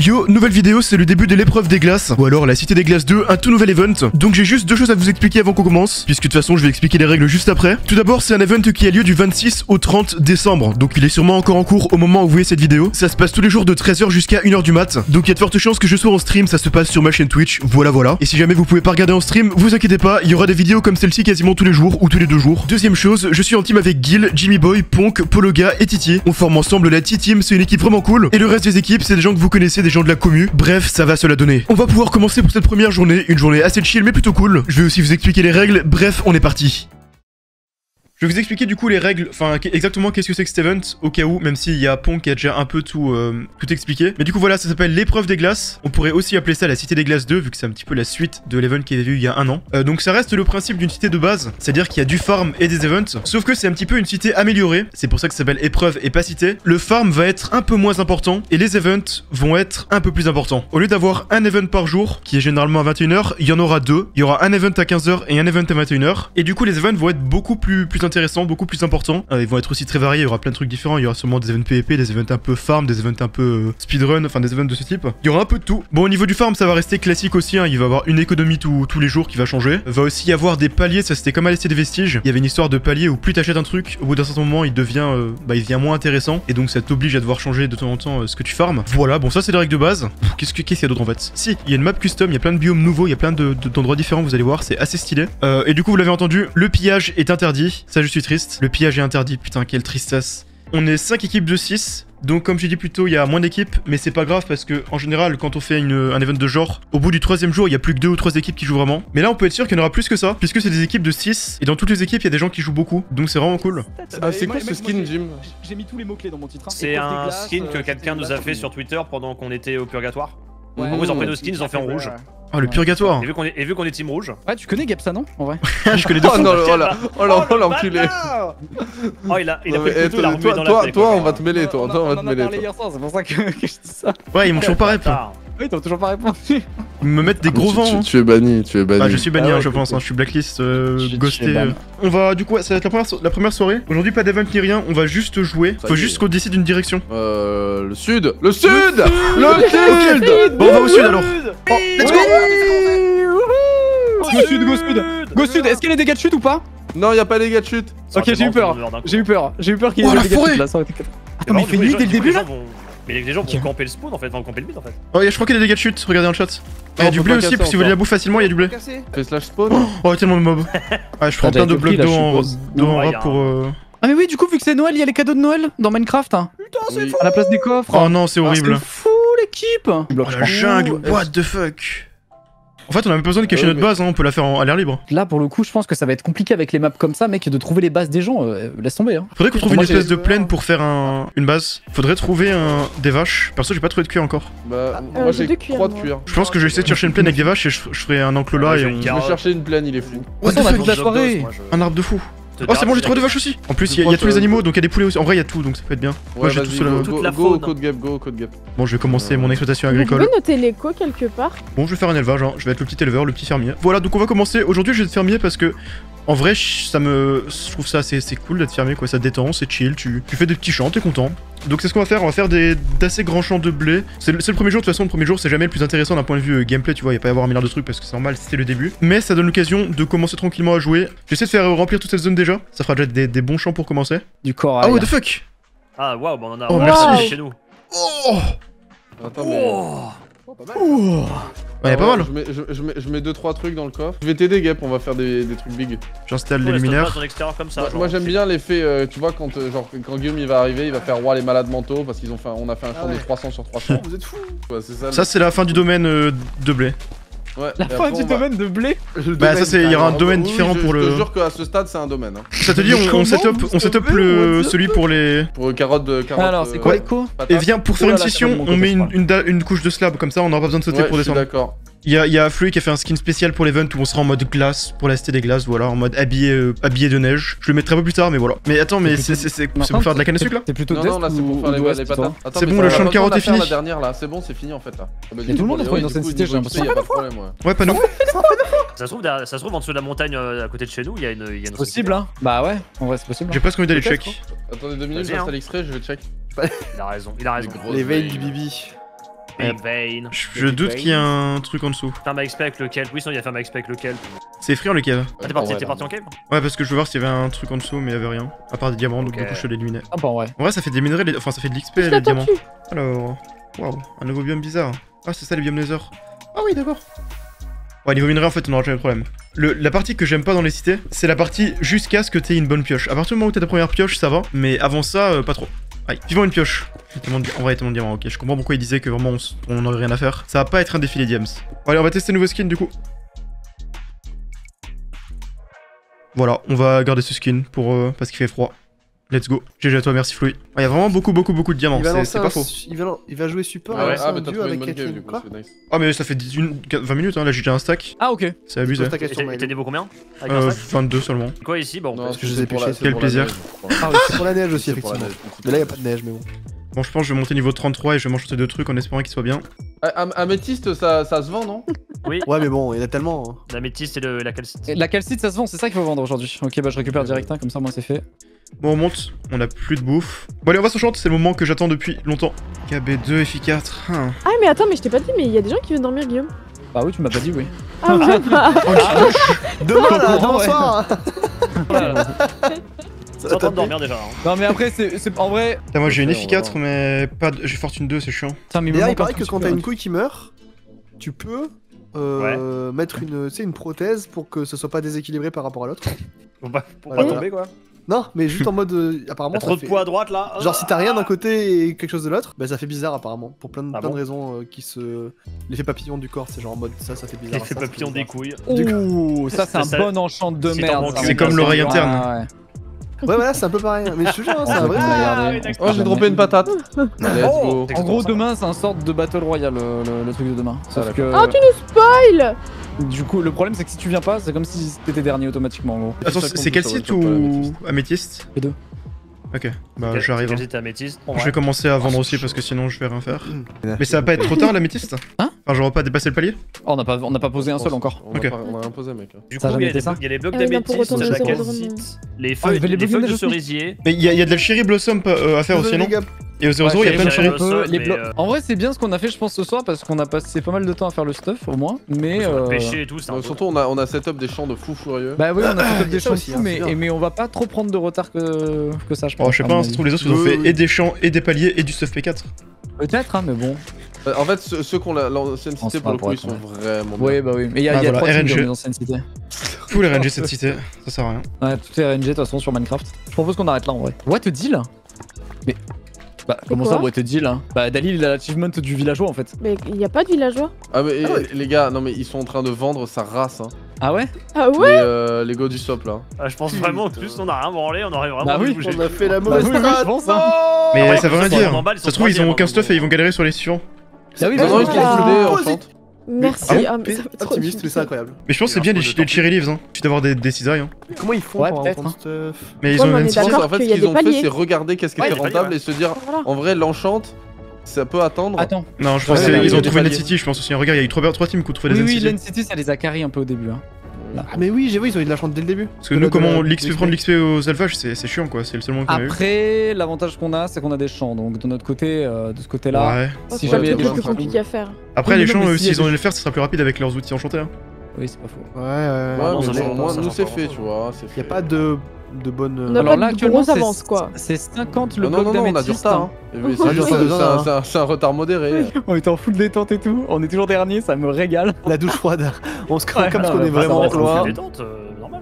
Yo, nouvelle vidéo, c'est le début de l'épreuve des glaces, ou alors la Cité des Glaces 2, un tout nouvel event. Donc j'ai juste deux choses à vous expliquer avant qu'on commence, puisque de toute façon je vais expliquer les règles juste après. Tout d'abord, c'est un event qui a lieu du 26 au 30 décembre, donc il est sûrement encore en cours au moment où vous voyez cette vidéo. Ça se passe tous les jours de 13h jusqu'à 1h du mat, donc il y a de fortes chances que je sois en stream, ça se passe sur ma chaîne Twitch, voilà. Et si jamais vous pouvez pas regarder en stream, vous inquiétez pas, il y aura des vidéos comme celle-ci quasiment tous les jours ou tous les 2 jours. Deuxième chose, je suis en team avec Gil, Jimmy Boy, Ponk, Pologa et Titi. On forme ensemble la T-Team, c'est une équipe vraiment cool. Et le reste des équipes, c'est des gens que vous connaissez, des gens de la commu. Bref, ça va se la donner. On va pouvoir commencer pour cette première journée, une journée assez chill mais plutôt cool. Je vais aussi vous expliquer les règles, bref, on est parti. Je vais vous expliquer du coup les règles, enfin exactement qu'est-ce que c'est que cet event, au cas où, même s'il y a Ponk qui a déjà un peu tout expliqué. Mais du coup voilà, ça s'appelle l'épreuve des glaces. On pourrait aussi appeler ça la Cité des Glaces 2, vu que c'est un petit peu la suite de l'event qui avait eu il y a un an. Donc ça reste le principe d'une cité de base, c'est-à-dire qu'il y a du farm et des events. Sauf que c'est un petit peu une cité améliorée, c'est pour ça que ça s'appelle épreuve et pas cité. Le farm va être un peu moins important, et les events vont être un peu plus importants. Au lieu d'avoir un event par jour, qui est généralement à 21h, il y en aura 2. Il y aura un event à 15h et un event à 21h. Et du coup les events vont être beaucoup plus intéressants, beaucoup plus importants. Ils vont être aussi très variés, il y aura plein de trucs différents. Il y aura sûrement des events PvP, des events un peu farm, des events un peu speedrun, enfin des events de ce type. Il y aura un peu de tout. Bon, au niveau du farm, ça va rester classique aussi, hein. Il va y avoir une économie tous les jours qui va changer. Il va aussi y avoir des paliers, ça c'était comme à l'essai des vestiges. Il y avait une histoire de palier où plus t'achètes un truc, au bout d'un certain moment, il devient moins intéressant. Et donc ça t'oblige à devoir changer de temps en temps ce que tu farmes. Voilà, bon ça c'est les règles de base. Qu'est-ce qu'il y a d'autre en fait? Si, il y a une map custom, il y a plein de biomes nouveaux, il y a plein d'endroits différents, vous allez voir, c'est assez stylé. Et du coup, vous l'avez entendu, le pillage est interdit. Ça, je suis triste. Le pillage est interdit, putain, quelle tristesse. On est 5 équipes de 6. Donc comme j'ai dit plus tôt, il y a moins d'équipes, mais c'est pas grave parce que en général, quand on fait un event de genre, au bout du 3e jour, il y a plus que 2 ou 3 équipes qui jouent vraiment. Mais là, on peut être sûr qu'il y en aura plus que ça, puisque c'est des équipes de 6, et dans toutes les équipes, il y a des gens qui jouent beaucoup, donc c'est vraiment cool. Ah, c'est quoi ce skin, Jim? J'ai mis tous les mots-clés dans mon titre. C'est un skin que quelqu'un nous a fait sur Twitter pendant qu'on était au purgatoire. En gros, ils ont pris nos skins, ils ont fait en rouge. Ah, le purgatoire. Et vu qu'on est team rouge. Ouais, tu connais Gapsa, non? En vrai. Je connais deux. Oh non, oh l'enculé. Oh, il a pris le couteau, il a remué dans la tête. Toi, on va te mêler, toi. On va te mêler. hier soir, c'est pour ça que je dis ça. Ouais, ils m'ont toujours pas répondu. Oui, t'as toujours pas répondu. Ils me mettent des gros vents. Tu es banni, Ah, je suis banni, je pense, je suis blacklist, ghosté. On va, du coup, ça va être la première soirée. Aujourd'hui, pas d'event ni rien, on va juste jouer. Faut juste qu'on décide une direction. Le sud. Le sud. Bon, on va au sud alors. Let's go. Go sud, go sud. Go sud, est-ce qu'il y a des dégâts de chute ou pas? Non, y a pas les gars de chute. Ok, j'ai eu peur qu'il y ait des dégâts de chute là. Attends, mais il fait nuit dès le début là? Mais les gens vont camper le spawn en fait, vont camper le mid en fait. Oh, je crois qu'il y a des dégâts de chute, regardez dans le chat. Il y a du blé aussi, si vous voulez la bouffe facilement, il y a du blé. Fais slash spawn. Oh, tellement de mobs. Ouais, je prends plein de blocs d'eau en rap pour. Ah, mais oui, du coup, vu que c'est Noël, il y a les cadeaux de Noël dans Minecraft. Putain, c'est fou. À la place des coffres. Oh non, c'est horrible. C'est fou l'équipe. Oh, la jungle, what the fuck. En fait, on a même pas besoin de cacher notre base, hein, on peut la faire à l'air libre. Là, pour le coup, je pense que ça va être compliqué avec les maps comme ça, mec, de trouver les bases des gens. Laisse tomber. Hein. Faudrait qu'on trouve une espèce de plaine pour faire une base. Faudrait trouver des vaches. Perso, j'ai pas trouvé de cuir encore. Bah, moi j'ai 3 de cuir. Je pense que je vais essayer de chercher une plaine avec des vaches et je ferai un enclos là et on. Je vais chercher une plaine, il est fou. What the on a fuck? toute la soirée. Un arbre de fou. Oh, c'est bon, j'ai trouvé des vaches aussi. En plus, il y a tous les animaux, donc il y a des poulets aussi. En vrai, il y a tout, donc ça peut être bien. Ouais, j'ai tout seul. Go, code gap. Bon, je vais commencer mon exploitation Vous agricole. pouvez noter l'écho quelque part? Bon, je vais faire un élevage, hein. Je vais être le petit éleveur, le petit fermier. Voilà, donc on va commencer. Aujourd'hui, je vais être fermier parce que, en vrai, je trouve ça assez cool d'être fermier, quoi. Ça te détend, c'est chill, tu fais des petits champs, t'es content. Donc c'est ce qu'on va faire, on va faire d'assez grands champs de blé. C'est le premier jour, de toute façon, le premier jour, c'est jamais le plus intéressant d'un point de vue gameplay, tu vois. Il va pas y avoir un milliard de trucs parce que c'est normal, c'était le début. Mais ça donne l'occasion de commencer tranquillement à jouer. J'essaie de faire remplir toute cette zone déjà. Ça fera déjà des bons champs pour commencer. Du corps. Ah, what the fuck. Ah, waouh, on en a. Oh, merci. Chez nous. Oh. Attends, mais. Ouais, pas mal. Je mets 2-3 trucs dans le coffre. Je vais t'aider, Gap, on va faire des trucs big. J'installe les luminaires. Moi j'aime bien l'effet, tu vois, quand Guillaume il va arriver, il va faire roi les malades mentaux parce on a fait un champ de 300 sur 300. Vous êtes fous. Ouais, c'est ça. Ça, c'est la fin du domaine de blé. Ouais, la fin du domaine de blé. Bah ça c'est, il y aura un domaine différent pour le... Je te jure qu'à ce stade c'est un domaine. Ça te dit on setup celui pour les... Pour carottes. Alors c'est quoi l'écho? Et viens, pour faire une scission, on met une couche de slab, comme ça on n'aura pas besoin de sauter pour descendre. D'accord. Il y a Flui qui a fait un skin spécial pour l'event où on sera en mode glace, pour la cité des glaces, voilà, en mode habillé de neige. Je le mettrai un peu plus tard, mais voilà. Mais attends, mais c'est pour faire de la canne à sucre là? C'est plutôt non, là c'est pour faire les patates. C'est bon, le champ de carottes est fini. La dernière là, c'est bon, c'est fini en fait là. Mais tout le monde a trouvé dans cette cité, j'ai l'impression. Ouais, pas nous. Ça se trouve en dessous de la montagne à côté de chez nous, il y a une. C'est possible, hein? Bah ouais, en vrai c'est possible. J'ai presque envie d'aller check. Attendez 2 minutes, j'installe l'extrait, je vais check. Il a raison. Les veilles du Bibi. Big Vein. Je doute qu'il y ait un truc en dessous. Ferme avec spec le kelp. Oui, sinon il y a ferme avec spec le kelp. C'est effrayant le cave. Ah, t'es parti en cave? Ouais, parce que je veux voir s'il y avait un truc en dessous, mais il y avait rien. À part des diamants, donc du coup je te l'éliminais. Ah, pas en vrai. En vrai, ça fait des minerais, enfin ça fait de l'XP les diamants. Alors, waouh, un nouveau biome bizarre. Ah, c'est ça les biomes Nether. Ah oui, d'accord. Ouais, niveau minerai, en fait, on n'aura jamais de problème. La partie que j'aime pas dans les cités, c'est la partie jusqu'à ce que t'aies une bonne pioche. À partir du moment où t'as ta première pioche, ça va, mais avant ça, pas trop. Aïe, vivons une pioche. En vrai, tellement de diamants, ok. Je comprends pourquoi il disait que vraiment on aurait rien à faire. Ça va pas être un défilé diams. Bon, allez, on va tester le nouveau skin du coup. Voilà, on va garder ce skin pour parce qu'il fait froid. Let's go. GG à toi, merci Floui. Il y a vraiment beaucoup de diamants, c'est pas faux. Il va jouer support Ah ouais, mais t'as trouvé une bonne cave du coup, c'est nice. Ah mais ça fait 20 minutes, hein, là j'ai déjà un stack. Ah ok. C'est abusé. Et t'es niveau combien? 22 seulement. Quoi ici? Bon, Non, parce que que je les ai pêchés. Quel plaisir. Ah oui, c'est pour la neige aussi, effectivement. Mais là, y'a pas de neige, mais bon. Bon, je pense que je vais monter niveau 33 et je vais m'acheter 2 trucs en espérant qu'ils soient bien. Améthyste, ça se vend, non? Oui. Ouais, mais bon, il y en a tellement. L'améthyste et la calcite. La calcite ça se vend, c'est ça qu'il faut vendre aujourd'hui. Ok, bah je récupère direct un, comme ça moi c'est fait. Bon, on monte, on a plus de bouffe. Bon, allez, on va se chanter, c'est le moment que j'attends depuis longtemps. KB2, FI4. Hein. Ah, mais attends, mais je t'ai pas dit, mais il y a des gens qui viennent dormir, Guillaume. Bah oui, tu m'as pas dit, oui. Ah, ouais, bah. Demain, là, demain soir. C'est en train de dormir déjà. Hein. Non, mais après, c'est en vrai. Putain, moi j'ai une FI4, mais pas de... j'ai Fortune 2, c'est chiant. D'ailleurs, il paraît que quand t'as une couille qui meurt, tu peux mettre une prothèse pour que ce soit pas déséquilibré par rapport à l'autre. Pour pas tomber quoi. Non, mais juste en mode apparemment. Trop de poids à droite là. Genre si t'as rien d'un côté et quelque chose de l'autre, bah ça fait bizarre apparemment. Pour plein de bon raisons qui se. L'effet papillon du corps, c'est genre en mode ça fait bizarre. L'effet papillon des couilles. Ouh, ça c'est un bon enchant de merde. C'est comme l'oreille interne. Ouais, voilà, c'est un peu pareil. Mais je te jure, c'est un vrai truc. Oh, j'ai droppé une patate. Let's go. En gros, demain, c'est un sorte de Battle Royale, le truc de demain. Sauf que. Oh, tu nous spoil! Du coup, le problème, c'est que si tu viens pas, c'est comme si t'étais dernier automatiquement, en gros. Attends, c'est quel site ou Améthyste? Les deux. Ok, bah j'arrive. Quel site améthyste? Je vais commencer à vendre aussi parce que sinon je vais rien faire. Mais ça va pas être trop tard l'améthyste? Hein? Enfin, genre pas dépasser le palier? Oh, on n'a pas posé un seul encore. On a rien posé, mec. Du coup, il y a les blocs d'améthyste, la calcite, les feuilles de cerisier. Mais il y a de l'alchérie blossom à faire aussi, non? Et au 0-0, il y a plein de chéris. En vrai, c'est bien ce qu'on a fait, je pense, ce soir, parce qu'on a passé pas mal de temps à faire le stuff, au moins. Mais. Pêcher et tout, c'est surtout, on a setup des champs de fou furieux. Bah oui, on a setup des champs de fou, mais on va pas trop prendre de retard que ça, je pense. Oh, je sais pas, ça se trouve, les autres, ils ont fait et des champs, et des paliers, et du stuff P4. Peut-être, hein, mais bon. En fait, ceux qui ont l'ancienne cité, pour le coup, ils sont vraiment. Oui, bah oui. Mais il y a 3 types dans les anciennes cités. Full RNG cette cité, ça sert à rien. Ouais, tout est RNG de toute façon sur Minecraft. Je propose qu'on arrête là en vrai. What a deal? Mais. Bah, comment ça, what a deal hein? Bah, Dalil, il a l'achievement du villageois en fait. Mais il y a pas de villageois. Ah, mais les gars, non, mais ils sont en train de vendre sa race, hein. Ah ouais? Ah ouais? Les go du sop là. Je pense vraiment que plus on a rien branlé, on aurait vraiment pu bouger. On a fait la mauvaise strat. Mais ça veut rien dire. Ça se trouve, ils ont aucun stuff et ils vont galérer sur les suivants. Ah oui, non, ils sont en chante. Merci. Optimiste, mais c'est incroyable. Mais je pense que c'est bien les cherry leaves, hein. Tu dois avoir des cisailles, hein. Comment ils font pour avoir stuff? Mais ils ont une d'accord. En fait, ce qu'ils ont fait, c'est regarder qu'est-ce qui était rentable et se dire, Voilà. en vrai, l'enchante, ça peut attendre. Attends. Non, je pense qu'ils ont trouvé Net City, je pense aussi. Regarde, il y a eu 3 teams qui ont trouvé des Net City. Oui, Net City, ça les a carry un peu au début. Ah, mais oui, j'ai vu, ils ont eu de la chance dès le début. Parce que nous, comment prendre l'XP aux alphages, c'est chiant quoi, c'est le seul moment qu'on a eu. Après, l'avantage qu'on a, c'est qu'on a des champs, donc de notre côté, de ce côté-là, ouais. Si jamais il y a des choses gens plus compliquées à faire. Après, les champs, s'ils ont envie de le faire, ça sera plus rapide avec leurs outils enchantés. Hein. Oui, c'est pas faux. Ouais, mais nous c'est fait, tu vois. Y'a pas de bonne. On a pas de grosse avance quoi. C'est 50 le bloc d'améthyste. Non, on a du retard. C'est un retard modéré. On était en full détente et tout, on est toujours dernier, ça me régale. La douche froide. On se craint comme parce qu'on est vraiment loin. Full détente, normal.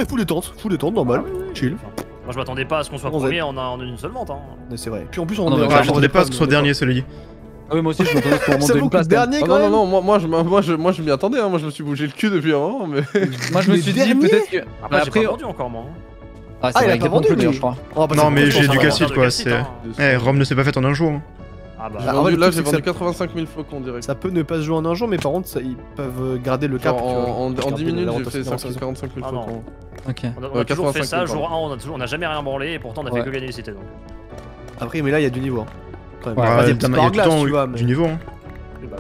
Full détente, normal. Chill. Moi je m'attendais pas à ce qu'on soit premier en une seule vente. C'est vrai. Puis en plus, je m'attendais pas à ce qu'on soit dernier, celui là. Ah oui, moi aussi je m'attendais pour monter une place. Dernier quand même. Non, moi je m'y attendais, moi je me suis bougé le cul depuis un moment, mais. Moi je me suis dit peut-être que. Après, j'ai pas vendu encore moi. Ah, il a pas vendu d'ailleurs, je crois. Non, mais j'ai du calcite quoi, c'est. Eh, Rome ne s'est pas fait en un jour. Ah bah là j'ai vendu 85 000 flocons direct. Ça peut ne pas se jouer en un jour, mais par contre ils peuvent garder le cap. En 10 minutes j'ai fait 45 000 flocons. Ok. On a toujours fait ça, jour 1 on a jamais rien branlé et pourtant on a fait que gagner les cités donc. Après mais là il y a du niveau. Il y a tout le temps du niveau.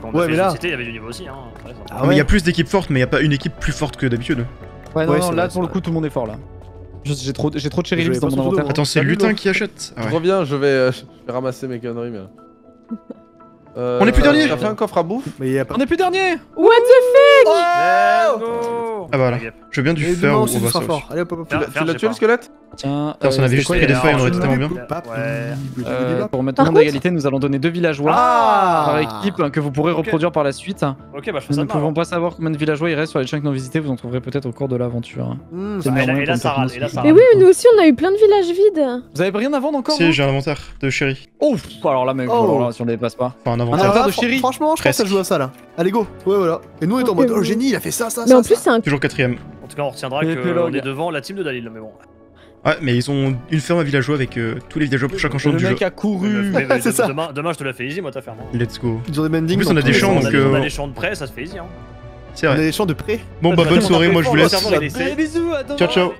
Quand on a fait les cités il y avait du niveau aussi. Mais il y a plus d'équipes fortes, mais il y a pas une équipe plus forte que d'habitude. Ouais non là pour le coup tout le monde est fort là. J'ai trop de cherry leaves dans mon inventaire. Attends, c'est Lutin qui achète. Je reviens, je vais ramasser mes conneries mais. On est plus dernier. T'as fait un coffre à bouffe? Mais y a pas. On est plus dernier. What the Let's go. Ah bah voilà. Je veux bien du Et fer demain ou aussi, on ce va sera ça. fort. Allez hop hop hop. Tu l'as j'ai tué pas. le squelette? Tiens, Putain, si on avait juste c'était pris des quoi, feuilles, on aurait je été tellement bien. Pour mettre Par tout le monde à égalité, nous allons donner 2 villageois Ah par équipe que vous pourrez reproduire par la suite. Ok, bah je fais Nous ça ne demain. pouvons pas savoir combien de villageois il reste sur les chunks non visités, vous en trouverez peut-être au cours de l'aventure. Mmh, C'est Ah, le et là, moyen et là, pour ça le râle, temps et là, ça de- Mais oui, nous aussi on a eu plein de villages vides. Vous avez rien à vendre encore? Si, vous j'ai un inventaire de chéri. Oh, alors là, mec, Oh. alors là, si on les dépasse pas. Enfin, un Ah, inventaire. inventaire de fr- chéri. Franchement, je pense Presque. que ça joue à ça là. Allez go. Ouais voilà. Et nous on est en Ok, mode oh bon. le génie il a fait ça ça Mais ça. en plus, c'est un. Toujours 4ème. En tout cas, on retiendra Et qu'on épilogue. est devant la team de Dalil, mais bon. Ouais, mais ils ont une ferme à villageois avec tous les villageois pour chaque enchant Le du jeu. mec a couru. Mais C'est ça. demain, je te la fais easy, moi, ta ferme. hein. Let's go. Ils ont des mendings. En plus, on a dans des tous les champs, sens. donc, On a des champs de près, ça se fait easy. Hein. C'est On a vrai. des champs de près. Bon, bah, bonne soirée, moi je vous laisse. Ciao, Bisous, attends. Ciao, ciao.